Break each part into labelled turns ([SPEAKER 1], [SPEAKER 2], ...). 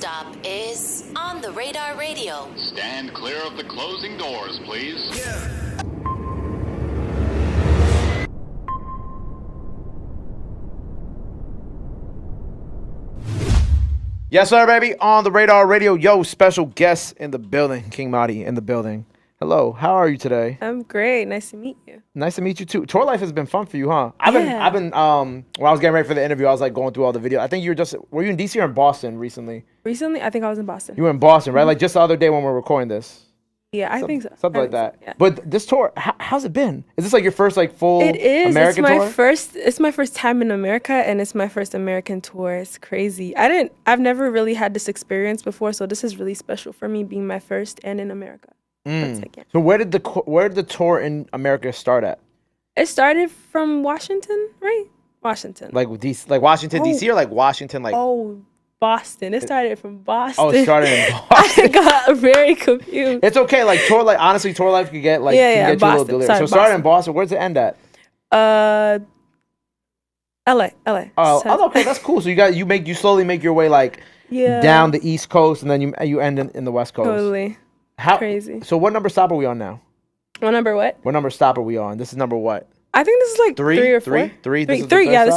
[SPEAKER 1] stop is On the Radar Radio.
[SPEAKER 2] Stand clear of the closing doors, please.
[SPEAKER 3] Yes, sir, baby. On the Radar Radio. Yo, special guest in the building. Qing Madi in the building. Hello. How are you today?
[SPEAKER 4] I'm great. Nice to meet you.
[SPEAKER 3] Nice to meet you too. Tour life has been fun for you, huh? I've been when I was getting ready for the interview, I was like going through all the videos. I think were you in DC or in Boston recently?
[SPEAKER 4] Recently, I think I was in Boston.
[SPEAKER 3] You were in Boston, right? Like just the other day when we were recording this.
[SPEAKER 4] Yeah, I think so.
[SPEAKER 3] Something like that.
[SPEAKER 4] So, yeah.
[SPEAKER 3] But this tour, how's it been? Is this like your first like full American tour?
[SPEAKER 4] It's my first time in America, and it's my first American tour. It's crazy. I've never really had this experience before, so this is really special for me, being my first and in America.
[SPEAKER 3] So where did the tour in America start at?
[SPEAKER 4] It started from Washington, right? Washington.
[SPEAKER 3] Like DC, like Washington DC, or like Washington, like
[SPEAKER 4] Boston. It started from Boston.
[SPEAKER 3] Oh, it started in Boston.
[SPEAKER 4] I got very confused.
[SPEAKER 3] It's okay. Like honestly, tour life could get like
[SPEAKER 4] get you
[SPEAKER 3] a little delirious.
[SPEAKER 4] Sorry,
[SPEAKER 3] so it started in Boston. Where does it end at?
[SPEAKER 4] LA.
[SPEAKER 3] Oh, okay, that's cool. So you slowly make your way like down the East Coast, and then you end in the West Coast.
[SPEAKER 4] Totally. Crazy.
[SPEAKER 3] So what number stop are we on now?
[SPEAKER 4] What number what?
[SPEAKER 3] What number stop are we on? This is number what?
[SPEAKER 4] I think this is like three or four.
[SPEAKER 3] Three.
[SPEAKER 4] This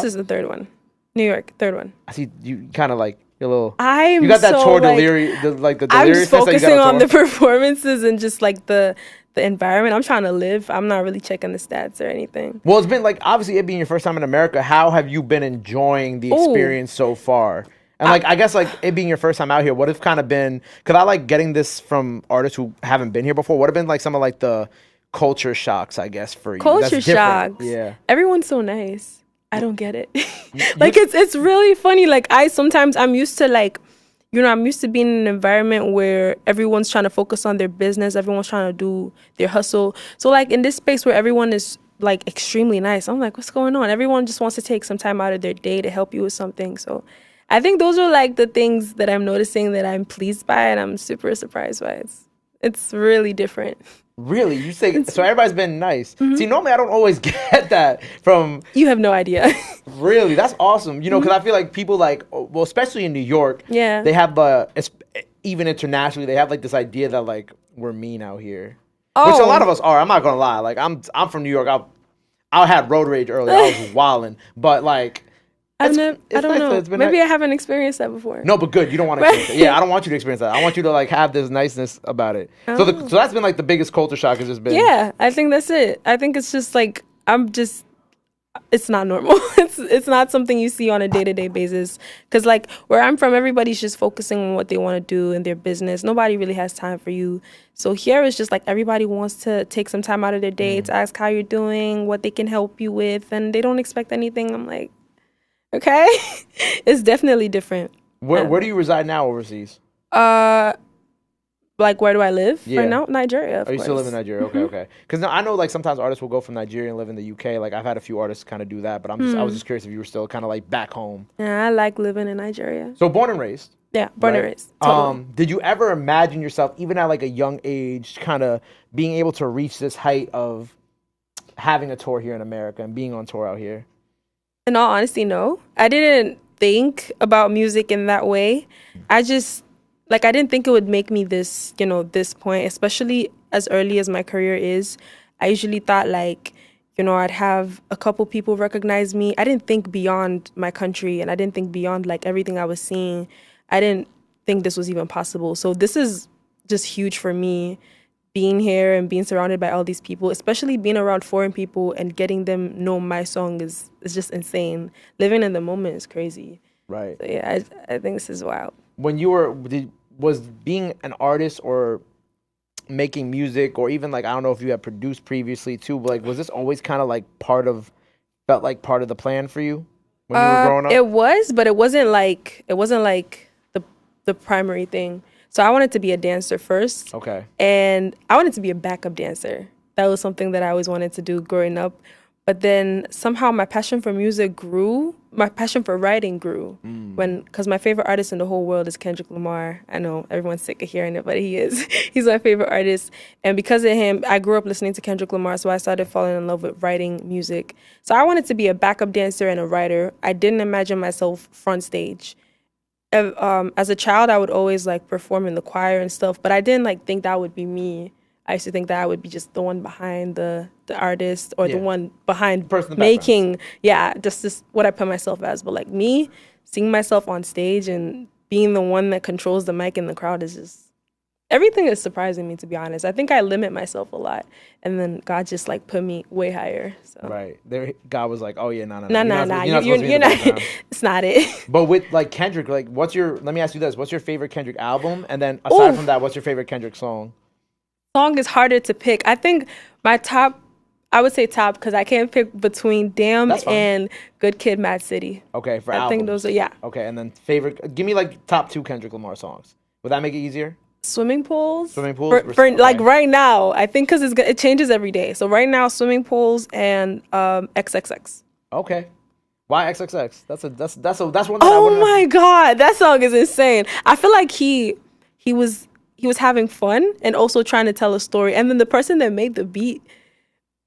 [SPEAKER 4] is the third one. New York, third one.
[SPEAKER 3] I see you kind of like you're a little.
[SPEAKER 4] You got that
[SPEAKER 3] tour delirious, the delirious.
[SPEAKER 4] I'm just focusing on the performances and just like the environment. I'm trying to live. I'm not really checking the stats or anything.
[SPEAKER 3] Well, it's been like obviously it being your first time in America. How have you been enjoying the experience so far? And like I guess like it being your first time out here, what have kind of been? Because I like getting this from artists who haven't been here before. What have been like some of like the culture shocks, I guess, for you?
[SPEAKER 4] Culture shocks.
[SPEAKER 3] Yeah.
[SPEAKER 4] Everyone's so nice. I don't get it. Like it's really funny. Like I'm used to like, I'm used to being in an environment where everyone's trying to focus on their business. Everyone's trying to do their hustle. So like in this space where everyone is like extremely nice, I'm like, what's going on? Everyone just wants to take some time out of their day to help you with something. So I think those are like the things that I'm noticing that I'm pleased by and I'm super surprised by. It's really different.
[SPEAKER 3] Really? You say so everybody's been nice. Mm-hmm. See, normally I don't always get that from...
[SPEAKER 4] You have no idea.
[SPEAKER 3] Really? That's awesome. Because I feel like people like, well, especially in New York, they have even internationally, they have like this idea that like we're mean out here. Which a lot of us are. I'm not going to lie. Like I'm from New York. I had road rage earlier. I was wilding. But like...
[SPEAKER 4] I don't know. Maybe I haven't experienced that before.
[SPEAKER 3] No, but good. You don't want to experience that. Yeah, I don't want you to experience that. I want you to like have this niceness about it. So that's been like the biggest culture shock has just been.
[SPEAKER 4] Yeah, I think that's it. I think it's just like it's not normal. It's not something you see on a day-to-day basis. Because like where I'm from, everybody's just focusing on what they want to do in their business. Nobody really has time for you. So here it's just like everybody wants to take some time out of their day to ask how you're doing, what they can help you with, and they don't expect anything. I'm like, okay. It's definitely different.
[SPEAKER 3] Where do you reside now overseas?
[SPEAKER 4] Like where do I live right now? Nigeria, of course.
[SPEAKER 3] You still live in Nigeria? Okay. Because I know like sometimes artists will go from Nigeria and live in the UK. Like I've had a few artists kind of do that, but I was just curious if you were still kind of like back home.
[SPEAKER 4] Yeah, I like living in Nigeria.
[SPEAKER 3] So born and raised?
[SPEAKER 4] Yeah, born and raised. Totally.
[SPEAKER 3] Did you ever imagine yourself, even at like a young age, kind of being able to reach this height of having a tour here in America and being on tour out here?
[SPEAKER 4] In all honesty, no. I didn't think about music in that way. I didn't think it would make me this point, especially as early as my career is. I usually thought like, I'd have a couple people recognize me. I didn't think beyond my country, and I didn't think beyond like everything I was seeing. I didn't think this was even possible. So this is just huge for me. Being here and being surrounded by all these people, especially being around foreign people and getting them know my song is just insane. Living in the moment is crazy.
[SPEAKER 3] Right.
[SPEAKER 4] So yeah, I think this is wild.
[SPEAKER 3] When you was being an artist or making music, or even like I don't know if you had produced previously too, but like was this always kind of like felt like part of the plan for you when you were growing up?
[SPEAKER 4] It was, but it wasn't like the primary thing. So I wanted to be a dancer first.
[SPEAKER 3] Okay.
[SPEAKER 4] And I wanted to be a backup dancer. That was something that I always wanted to do growing up. But then somehow my passion for music grew. My passion for writing grew. Because my favorite artist in the whole world is Kendrick Lamar. I know everyone's sick of hearing it, but he is. He's my favorite artist. And because of him, I grew up listening to Kendrick Lamar, so I started falling in love with writing music. So I wanted to be a backup dancer and a writer. I didn't imagine myself front stage. as a child, I would always like perform in the choir and stuff, but I didn't like think that would be me. I used to think that I would be just the one behind the artist or the one behind making. Yeah, just what I put myself as. But like me, seeing myself on stage and being the one that controls the mic in the crowd is just, everything is surprising me, to be honest. I think I limit myself a lot. And then God just like put me way higher. So.
[SPEAKER 3] Right. There, God was like, oh yeah, no.
[SPEAKER 4] You're not, it's not it.
[SPEAKER 3] But with like Kendrick, like let me ask you this. What's your favorite Kendrick album? And then aside from that, what's your favorite Kendrick song?
[SPEAKER 4] Song is harder to pick. I think my top, I would say top because I can't pick between Damn and Good Kid, Mad City.
[SPEAKER 3] Okay, for albums.
[SPEAKER 4] I think those are,
[SPEAKER 3] Okay, and then favorite, give me like top 2 Kendrick Lamar songs. Would that make it easier?
[SPEAKER 4] Swimming pools.
[SPEAKER 3] For
[SPEAKER 4] like right now, I think because it changes every day. So right now, swimming pools and XXX.
[SPEAKER 3] Okay. Why XXX? That's one.
[SPEAKER 4] Oh my God, that song is insane. I feel like he was having fun and also trying to tell a story. And then the person that made the beat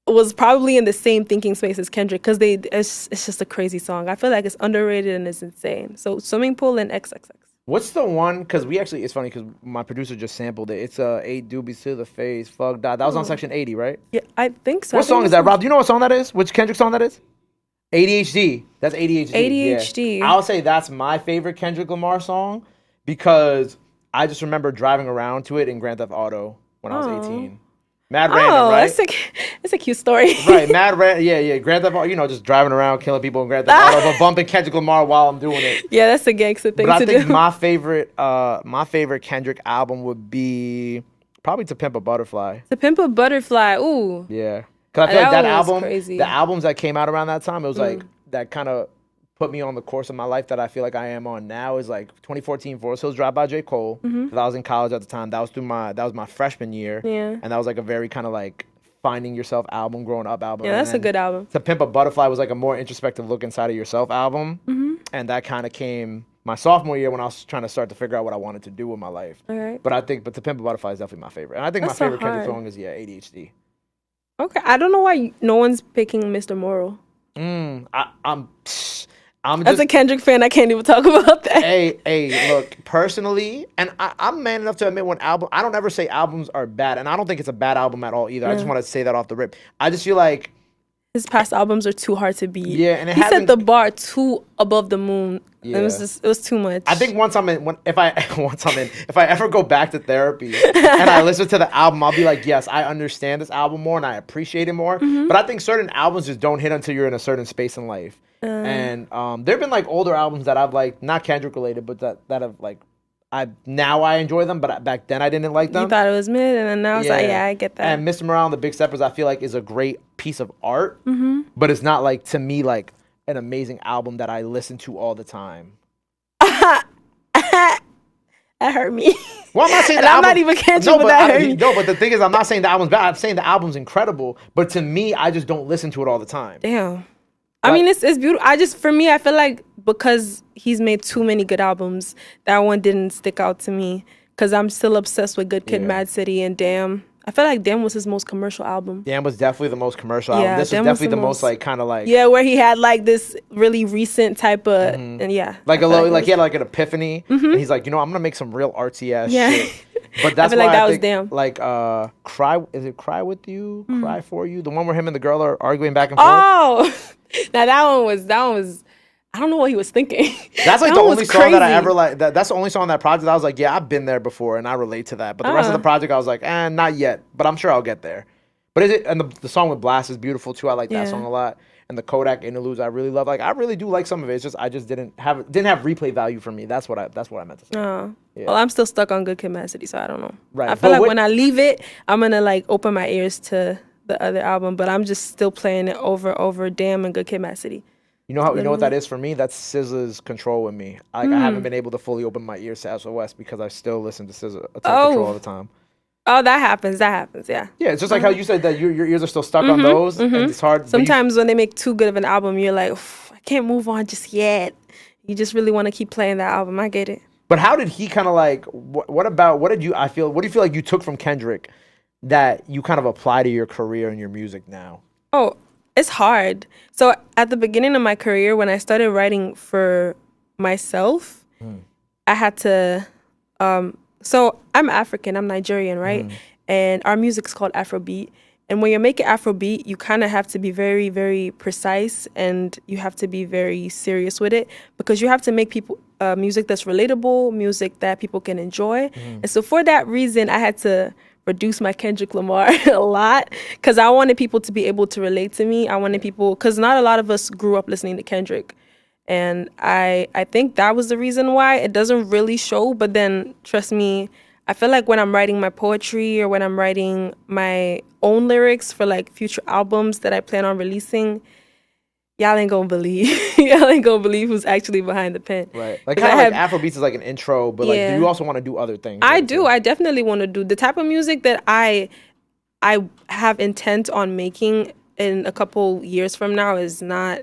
[SPEAKER 4] was probably in the same thinking space as Kendrick because it's just a crazy song. I feel like it's underrated and it's insane. So Swimming Pool and XXX.
[SPEAKER 3] What's the one? Because it's funny because my producer just sampled it. It's 8 doobies to the face. Fuck that. That was on Section 80, right?
[SPEAKER 4] Yeah, I think so.
[SPEAKER 3] What song is that, Rob? Do you know what song that is? Which Kendrick song that is? ADHD. That's ADHD.
[SPEAKER 4] ADHD.
[SPEAKER 3] Yeah. I'll say that's my favorite Kendrick Lamar song because I just remember driving around to it in Grand Theft Auto when I was 18. Mad random, right?
[SPEAKER 4] That's a cute story.
[SPEAKER 3] Right, mad random. Yeah. Grand Theft Auto, just driving around, killing people in Grand Theft Auto, but bumping Kendrick Lamar while I'm doing it.
[SPEAKER 4] Yeah, that's a gangster thing to do.
[SPEAKER 3] But I think my favorite Kendrick album would be probably To Pimp a Butterfly.
[SPEAKER 4] To Pimp a Butterfly, ooh.
[SPEAKER 3] Yeah. Because I feel like that album,
[SPEAKER 4] crazy.
[SPEAKER 3] The albums that came out around that time, it was like, that kind of put me on the course of my life that I feel like I am on now is like 2014 Forest Hills Drive by J. Cole. Mm-hmm. I was in college at the time. That was my freshman year.
[SPEAKER 4] Yeah.
[SPEAKER 3] And that was like a very kind of like finding yourself album, growing up album.
[SPEAKER 4] Yeah, that's a good album.
[SPEAKER 3] To Pimp a Butterfly was like a more introspective look inside of yourself album. Mm-hmm. And that kind of came my sophomore year when I was trying to start to figure out what I wanted to do with my life.
[SPEAKER 4] All right.
[SPEAKER 3] But To Pimp a Butterfly is definitely my favorite. And I think my favorite Kendrick song is ADHD.
[SPEAKER 4] Okay. I don't know why no one's picking Mr. Moral. As a Kendrick fan, I can't even talk about that.
[SPEAKER 3] Hey, look, personally, and I'm man enough to admit I don't ever say albums are bad, and I don't think it's a bad album at all either. I just want to say that off the rip. I just feel like
[SPEAKER 4] his past albums are too hard to beat.
[SPEAKER 3] Yeah, and
[SPEAKER 4] he set the bar too above the moon. Yeah. It was too much.
[SPEAKER 3] I think if I ever go back to therapy and I listen to the album, I'll be like, yes, I understand this album more and I appreciate it more. Mm-hmm. But I think certain albums just don't hit until you're in a certain space in life. And there've been like older albums that I've like, not Kendrick related, but that have like, I enjoy them, but back then I didn't like them.
[SPEAKER 4] You thought it was mid, and then now it's like, yeah, I get that.
[SPEAKER 3] And Mr. Morale and the Big Steppers, I feel like is a great piece of art, but it's not like, to me, like an amazing album that I listen to all the time.
[SPEAKER 4] That hurt me.
[SPEAKER 3] Well, I'm not saying
[SPEAKER 4] I'm not even Kendrick, but that hurt me.
[SPEAKER 3] No, but the thing is, I'm not saying the album's bad. I'm saying the album's incredible, but to me, I just don't listen to it all the time.
[SPEAKER 4] Damn. I mean, it's beautiful. For me, I feel like because he's made too many good albums, that one didn't stick out to me. Because I'm still obsessed with Good Kid, Mad City, and Damn. I feel like Damn was his most commercial album.
[SPEAKER 3] Damn was definitely the most commercial album. This was definitely the most like kind of like...
[SPEAKER 4] Yeah, where he had like this really recent type of... And yeah.
[SPEAKER 3] Like he had like an epiphany. And he's like, I'm going to make some real artsy ass shit. But that's why
[SPEAKER 4] that was Damn.
[SPEAKER 3] Like, Cry With You? Cry For You? The one where him and the girl are arguing back and forth?
[SPEAKER 4] Oh! Now that one was I don't know what he was thinking.
[SPEAKER 3] That's like the only song that I ever like. That's the only song on that project I was like, yeah, I've been there before and I relate to that. But the rest of the project I was like, not yet. But I'm sure I'll get there. But and the song with Blast is beautiful too. I like that song a lot. And the Kodak interludes I really love. Like I really do like some of it. It's just I just didn't have replay value for me. That's what I meant to say.
[SPEAKER 4] Yeah. Well, I'm still stuck on Good Kid, Mad City, so I don't know.
[SPEAKER 3] Right.
[SPEAKER 4] I feel like when I leave it, I'm gonna like open my ears to the other album, but I'm just still playing it over Damn and Good Kid, Mad City.
[SPEAKER 3] You know what that is for me? That's SZA's Control with me. I haven't been able to fully open my ears to SOS because I still listen to SZA Control all the time.
[SPEAKER 4] Oh, that happens, yeah.
[SPEAKER 3] Yeah, it's just like how you said that your ears are still stuck on those, and it's hard.
[SPEAKER 4] Sometimes when they make too good of an album, you're like, I can't move on just yet. You just really want to keep playing that album. I get it.
[SPEAKER 3] But how did he kind of like? What do you feel like you took from Kendrick that you kind of apply to your career and your music now?
[SPEAKER 4] Oh, it's hard. So at the beginning of my career, when I started writing for myself, I had to, so I'm African, I'm Nigerian, right? And our music's called Afrobeat. And when you're making Afrobeat, you kind of have to be very, very precise, and you have to be very serious with it, because you have to make people music that's relatable, music that people can enjoy. And so for that reason, I had to reduce my Kendrick Lamar a lot, because I wanted people to be able to relate to me. I wanted people, because not a lot of us grew up listening to Kendrick. And I think that was the reason why it doesn't really show. But then, trust me, I feel like when I'm writing my poetry or when I'm writing my own lyrics for like future albums that I plan on releasing, y'all ain't gonna believe who's actually behind the pen.
[SPEAKER 3] Right. Like kind of like Afrobeats is like an intro, but like do you also want to do other things?
[SPEAKER 4] I do. I definitely want to do the type of music that I have intent on making in a couple years from now is not,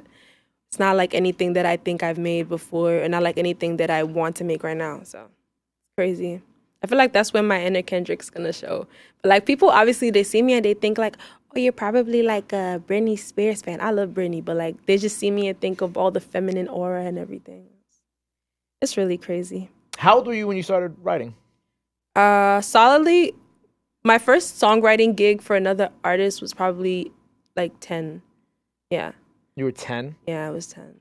[SPEAKER 4] it's not like anything that I think I've made before, and not like anything that I want to make right now. So it's crazy. I feel like that's when my inner Kendrick's gonna show. But like people, obviously, they see me and they think like, oh, you're probably like a Britney Spears fan. I love Britney, but like they just see me and think of all the feminine aura and everything. It's really crazy.
[SPEAKER 3] How old were you when you started writing?
[SPEAKER 4] Solidly, my first songwriting gig for another artist was probably like 10. Yeah.
[SPEAKER 3] You were 10?
[SPEAKER 4] Yeah, I was 10.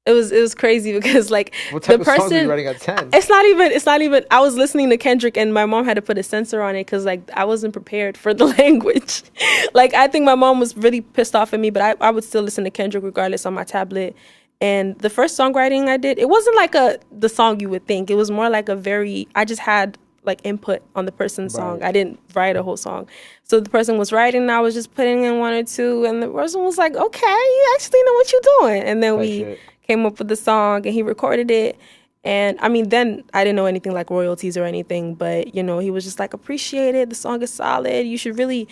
[SPEAKER 4] It was crazy because like
[SPEAKER 3] what type
[SPEAKER 4] the person,
[SPEAKER 3] of songs were you writing at 10?
[SPEAKER 4] It's not even I was listening to Kendrick and my mom had to put a censor on it because like I wasn't prepared for the language. Like I think my mom was really pissed off at me, but I would still listen to Kendrick regardless on my tablet. And the first songwriting I did, it wasn't like the song you would think. It was more like I just had like input on the person's song. I didn't write a whole song. So the person was writing and I was just putting in one or two, and the person was like, okay, you actually know what you're doing. And then we came up with the song and he recorded it. And I mean, then I didn't know anything like royalties or anything, but you know, he was just like, appreciate it. The song is solid. You should really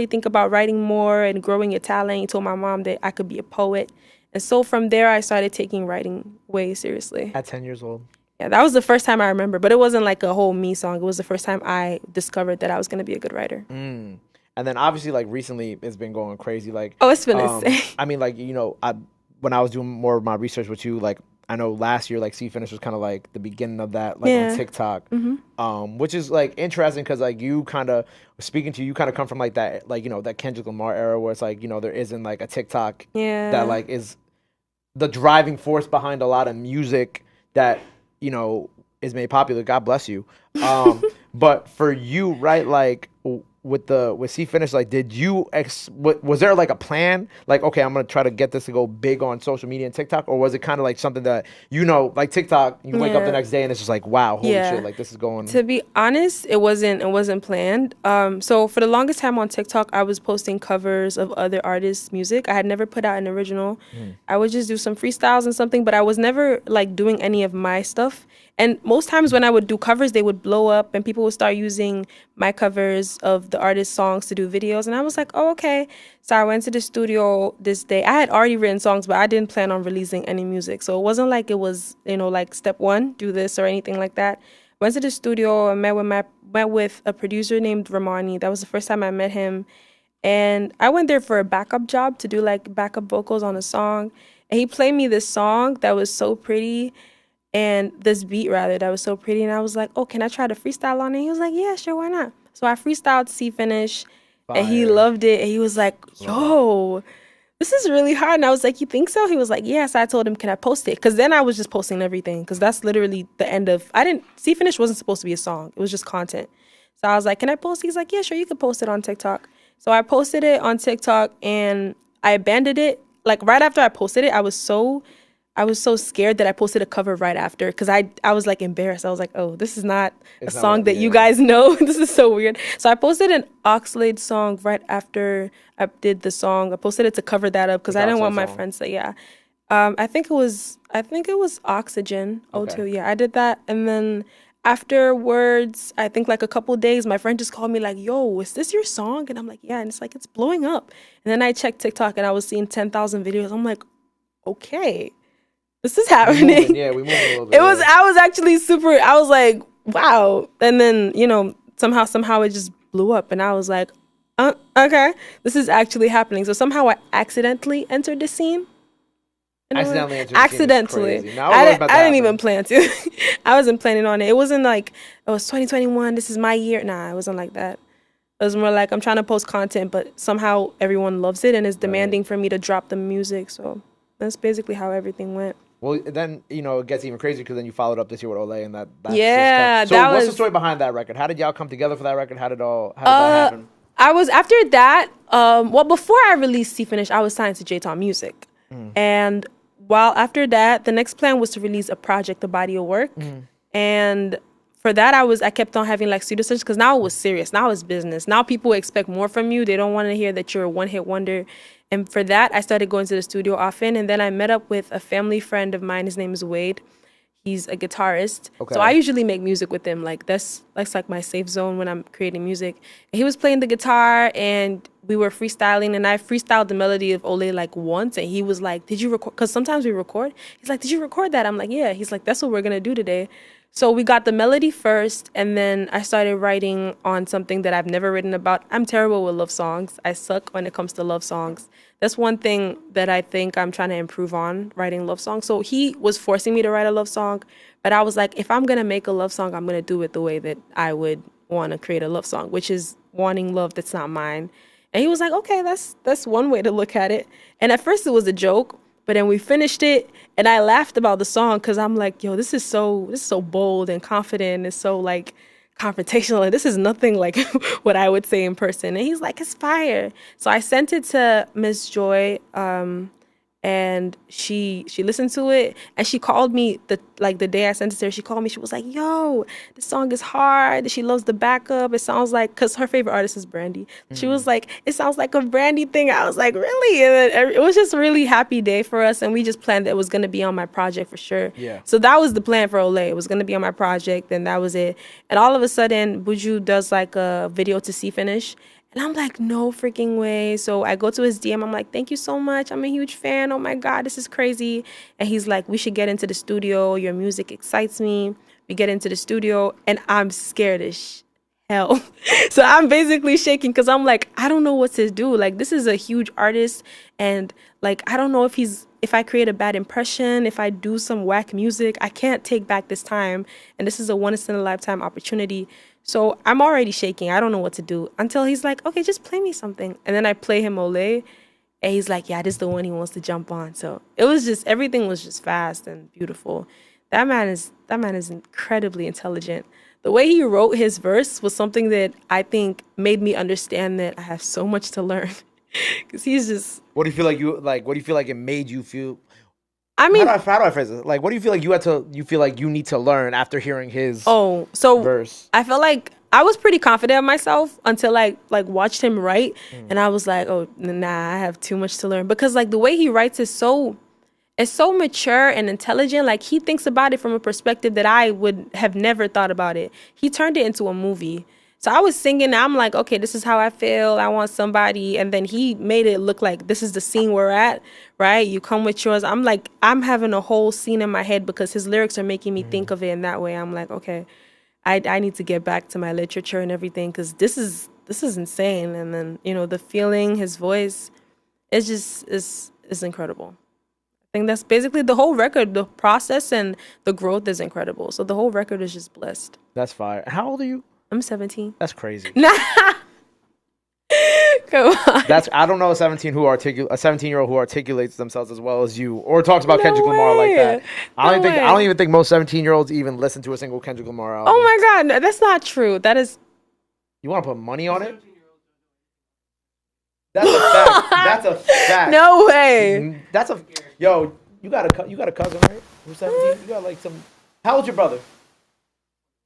[SPEAKER 4] think about writing more and growing your talent. He told my mom that I could be a poet. And so from there, I started taking writing way seriously.
[SPEAKER 3] At 10 years old?
[SPEAKER 4] Yeah, that was the first time I remember, but it wasn't like a whole me song. It was the first time I discovered that I was going to be a good writer.
[SPEAKER 3] And then obviously, like recently, it's been going crazy. Like,
[SPEAKER 4] oh, it's been insane.
[SPEAKER 3] I mean, like, you know, when I was doing more of my research with you, like, I know last year, like, C Finish was kind of like the beginning of that, like on TikTok, which is like interesting because like you kind of speaking to you kind of come from like that, like, you know, that Kendrick Lamar era where it's like, you know, there isn't like a TikTok that like is the driving force behind a lot of music that, you know, is made popular. God bless you. But for you, right, like with C Finish, like, did you was there like a plan? Like, okay, I'm gonna try to get this to go big on social media and TikTok, or was it kind of like something that, you know, like TikTok, you wake up the next day and it's just like, wow, holy shit, like this is going.
[SPEAKER 4] To be honest, it wasn't planned. So for the longest time on TikTok, I was posting covers of other artists' music. I had never put out an original. I would just do some freestyles and something, but I was never like doing any of my stuff. And most times when I would do covers, they would blow up and people would start using my covers of the artist's songs to do videos. And I was like, oh, okay. So I went to the studio this day. I had already written songs, but I didn't plan on releasing any music. So it wasn't like it was, you know, like step one, do this or anything like that. Went to the studio and met with a producer named Ramani. That was the first time I met him. And I went there for a backup job to do like backup vocals on a song. And he played me this song that was so pretty. And this beat, rather, that was so pretty. And I was like, oh, can I try to freestyle on it? He was like, yeah, sure, why not? So I freestyled C Finish, and he loved it. And he was like, yo, this is really hard. And I was like, you think so? He was like, yeah. So I told him, can I post it? Because then I was just posting everything. Because that's literally the end of, C Finish wasn't supposed to be a song. It was just content. So I was like, can I post? He's like, yeah, sure, you can post it on TikTok. So I posted it on TikTok, and I abandoned it. Like, right after I posted it, I was so scared that I posted a cover right after, because I was like embarrassed. I was like, oh, this is not a song that you guys know. This is so weird. So I posted an Oxlade song right after I did the song. I posted it to cover that up because I didn't want my friends to, I think it was Oxygen, O2. Okay. Yeah, I did that. And then afterwards, I think like a couple days, my friend just called me like, yo, is this your song? And I'm like, yeah. And it's like, it's blowing up. And then I checked TikTok and I was seeing 10,000 videos. I'm like, okay. This is happening.
[SPEAKER 3] We moved a little bit.
[SPEAKER 4] I was actually I was like, wow. And then, you know, somehow it just blew up. And I was like, okay, this is actually happening. So somehow I accidentally entered the scene. Accidentally. I didn't even plan to. I wasn't planning on it. It wasn't like, oh, it's 2021, this is my year. Nah, it wasn't like that. It was more like I'm trying to post content, but somehow everyone loves it and is demanding for me to drop the music. So that's basically how everything went.
[SPEAKER 3] Well, then, it gets even crazier because then you followed up this year with Olay and that's
[SPEAKER 4] So
[SPEAKER 3] what's the story behind that record? How did y'all come together for that record? How did that happen?
[SPEAKER 4] I was, after that, before I released See Finish, I was signed to J-Town Music. And while after that, the next plan was to release a project, a body of work. And for that, I kept on having like studio sessions because now it was serious. Now it's business. Now people expect more from you. They don't want to hear that you're a one-hit wonder. And for that, I started going to the studio often. And then I met up with a family friend of mine. His name is Wade. He's a guitarist. Okay. So I usually make music with him. Like that's like my safe zone when I'm creating music. And he was playing the guitar and we were freestyling and I freestyled the melody of Olay like once and he was like, did you record? Because sometimes we record. He's like, did you record that? I'm like, yeah. He's like, that's what we're going to do today. So we got the melody first and then I started writing on something that I've never written about. I'm terrible with love songs. I suck when it comes to love songs. That's one thing that I think I'm trying to improve on, writing love songs. So he was forcing me to write a love song, but I was like, if I'm going to make a love song, I'm going to do it the way that I would want to create a love song, which is wanting love that's not mine. And he was like, okay, that's one way to look at it. And at first it was a joke, but then we finished it and I laughed about the song because I'm like, yo, this is so bold and confident. It's so like confrontational. This is nothing like what I would say in person. And he's like, it's fire. So I sent it to Miss Joy, and she listened to it and she called me the day I sent it to her. She called me. She was like, yo, this song is hard. She loves the backup. It sounds like, because her favorite artist is Brandy. She was like, it sounds like a Brandy thing. I was like, really? And then it was just a really happy day for us. And we just planned that it was going to be on my project for sure. Yeah. So that was the plan for Olay. It was going to be on my project and that was it. And all of a sudden, Buju does like a video to See Finish. And I'm like, no freaking way. So I go to his DM. I'm like, thank you so much. I'm a huge fan. Oh, my God, this is crazy. And he's like, we should get into the studio. Your music excites me. We get into the studio, and I'm scared as hell. So I'm basically shaking because I'm like, I don't know what to do. Like, this is a huge artist. And, like, I don't know if I create a bad impression, if I do some whack music, I can't take back this time. And this is a once-in-a-lifetime opportunity. So I'm already shaking. I don't know what to do until he's like, okay, just play me something. And then I play him Olay and he's like, yeah, this is the one he wants to jump on. So it was just, everything was just fast and beautiful. That man is incredibly intelligent. The way he wrote his verse was something that I think made me understand that I have so much to learn. Because he's just...
[SPEAKER 3] What do you feel like it made you feel...
[SPEAKER 4] I mean,
[SPEAKER 3] how do I phrase it? Like, what do you feel like you feel like you need to learn after hearing his verse?
[SPEAKER 4] I felt like I was pretty confident of myself until I like watched him write, and I was like, oh, nah, I have too much to learn because like the way he writes is so mature and intelligent. Like he thinks about it from a perspective that I would have never thought about it. He turned it into a movie. So I was singing, and I'm like, okay, this is how I feel. I want somebody. And then he made it look like this is the scene we're at, right? You come with yours. I'm like, I'm having a whole scene in my head because his lyrics are making me think of it in that way. I'm like, okay, I need to get back to my literature and everything because this is insane. And then, the feeling, his voice, it's just is incredible. I think that's basically the whole record. The process and the growth is incredible. So the whole record is just blessed.
[SPEAKER 3] That's fire. How old are you?
[SPEAKER 4] I'm 17.
[SPEAKER 3] That's crazy.
[SPEAKER 4] Nah. Come on.
[SPEAKER 3] I don't know a 17-year-old who articulates themselves as well as you or talks about Kendrick Lamar like that. I don't even think most 17-year-olds even listen to a single Kendrick Lamar album.
[SPEAKER 4] Oh my God, no, that's not true. That is.
[SPEAKER 3] You want to put money on it? That's a fact. That's a fact.
[SPEAKER 4] No way.
[SPEAKER 3] Yo. You got a cousin, right? Who's 17? You got like some. How old's your brother?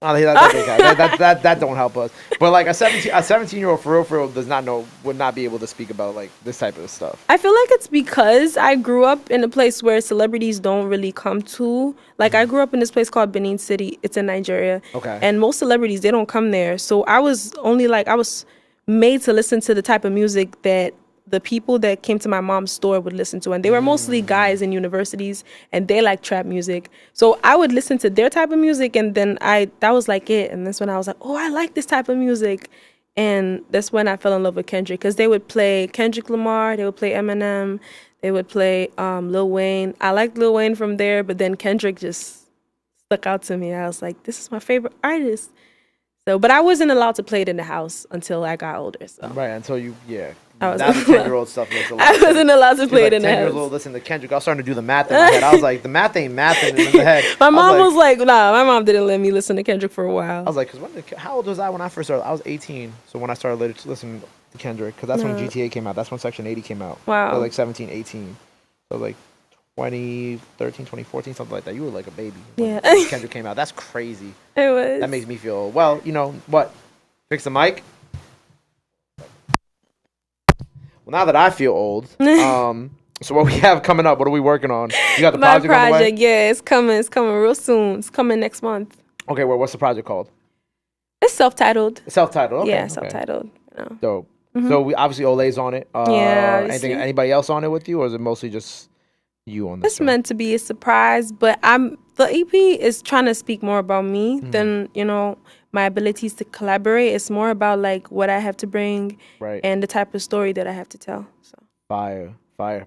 [SPEAKER 3] Oh, that don't help us. But like a 17-year-old for real would not be able to speak about like this type of stuff.
[SPEAKER 4] I feel like it's because I grew up in a place where celebrities don't really come to. Like I grew up in this place called Benin City. It's in Nigeria. Okay. And most celebrities, they don't come there. So I was made to listen to the type of music that the people that came to my mom's store would listen to. And they were mostly guys in universities and they like trap music. So I would listen to their type of music and then that was like it. And that's when I was like, oh, I like this type of music. And that's when I fell in love with Kendrick because they would play Kendrick Lamar, they would play Eminem, They would play Lil Wayne. I liked Lil Wayne from there, but then Kendrick just stuck out to me. I was like, this is my favorite artist. So, but I wasn't allowed to play it in the house until I got older. So.
[SPEAKER 3] Right, until you,
[SPEAKER 4] I was
[SPEAKER 3] now the 10-year-old stuff looks a lot.
[SPEAKER 4] I wasn't allowed to play it in the house.
[SPEAKER 3] 10 years old, listen to Kendrick. I was starting to do the math in my head. I was like, the math ain't mathing in the head.
[SPEAKER 4] My mom was like, nah, my mom didn't let me listen to Kendrick for a while.
[SPEAKER 3] I was like, how old was I when I first started? I was 18. So when I started listening to Kendrick, because that's when GTA came out. That's when Section 80 came out.
[SPEAKER 4] Wow.
[SPEAKER 3] I was like 17, 18. So like 2013, 2014, something like that. You were like a baby when Kendrick came out. That's crazy.
[SPEAKER 4] It was.
[SPEAKER 3] That makes me feel old. Well, you know what? Fix the mic. Well, now that I feel old, so what we have coming up? What are we working on? You got the
[SPEAKER 4] My
[SPEAKER 3] project on the way?
[SPEAKER 4] yeah, it's coming. It's coming real soon. It's coming next month.
[SPEAKER 3] Okay, well, what's the project called?
[SPEAKER 4] It's self-titled.
[SPEAKER 3] Self-titled. Okay,
[SPEAKER 4] yeah, self-titled. You know.
[SPEAKER 3] Dope. So we obviously Olay's on it. Anybody else on it with you, or is it mostly just you on this?
[SPEAKER 4] It's meant to be a surprise, but the EP is trying to speak more about me than my abilities to collaborate. It's more about like what I have to bring and the type of story that I have to tell. So
[SPEAKER 3] fire.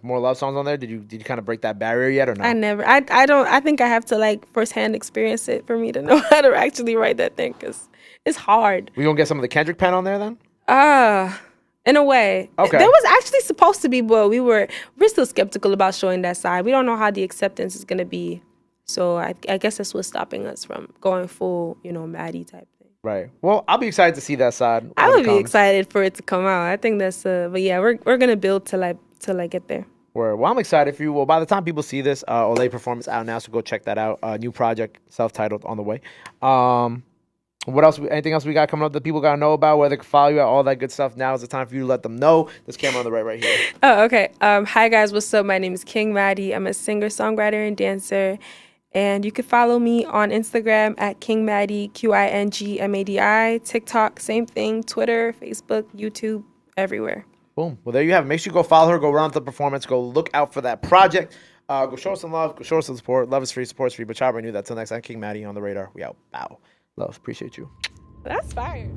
[SPEAKER 3] More love songs on there? Did you kind of break that barrier yet or not?
[SPEAKER 4] I never. I don't. I think I have to like firsthand experience it for me to know how to actually write that thing because it's hard.
[SPEAKER 3] We gonna get some of the Kendrick pen on there then?
[SPEAKER 4] In a way.
[SPEAKER 3] Okay.
[SPEAKER 4] There was actually supposed to be, but we're still skeptical about showing that side. We don't know how the acceptance is gonna be. So I guess that's what's stopping us from going full, Madi type thing.
[SPEAKER 3] Right. Well, I'll be excited to see that side.
[SPEAKER 4] I would be excited for it to come out. I think that's but yeah, we're gonna build till I get there.
[SPEAKER 3] Well, I'm excited for you. Well, by the time people see this, Olay performance out now, so go check that out. New project, self-titled, on the way. What else? Anything else we got coming up that people gotta know about? Where they can follow you at, all that good stuff. Now is the time for you to let them know. This camera on the right here.
[SPEAKER 4] Oh, okay. Hi guys, what's up? My name is Qing Madi. I'm a singer, songwriter, and dancer. And you can follow me on Instagram at Qing Madi, QINGMADI, TikTok, same thing, Twitter, Facebook, YouTube, everywhere.
[SPEAKER 3] Boom. Well, there you have it. Make sure you go follow her, go run to the performance, go look out for that project. Go show us some love, go show us some support. Love is free, support is free. But y'all already knew that. Till next time, Qing Madi on the radar. We out. Bow. Love. Appreciate you.
[SPEAKER 4] That's fire.